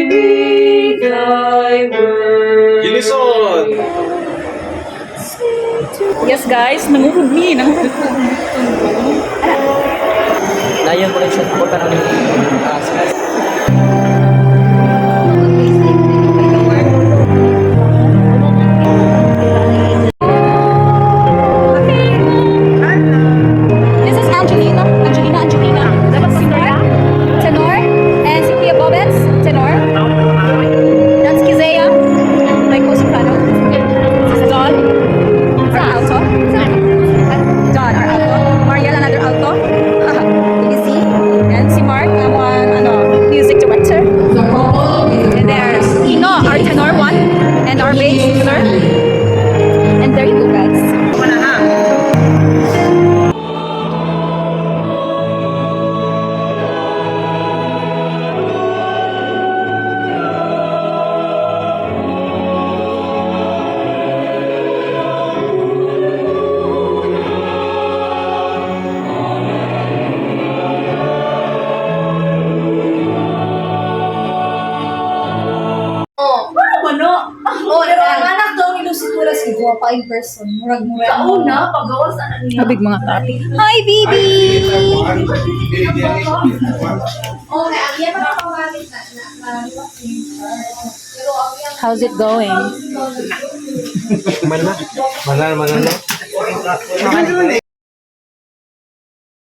read thy word. Gilison! Yes guys, nangurog mi. Layon collection ako parang taas. This is Angelina. Dapat si Tenor. And si Pia Bobets. Tenor. That's Kizea. Like soprano. This is Dawn. Our alto. Dawn, our alto. Mariel, another alto. Easy. And si Mark, music director. And there's Ino, our tenor one. And our bass singer. And there you go, guys. Oh, pero ang anak daw ni Lucy Turas, iguwa pa in person. Murag-murag. Kauna, pagawas na niya. Habig mga kapi. Hi, baby! Oh, ang yan mga pangalit na. Pero ang yan. How's it going? Mana na?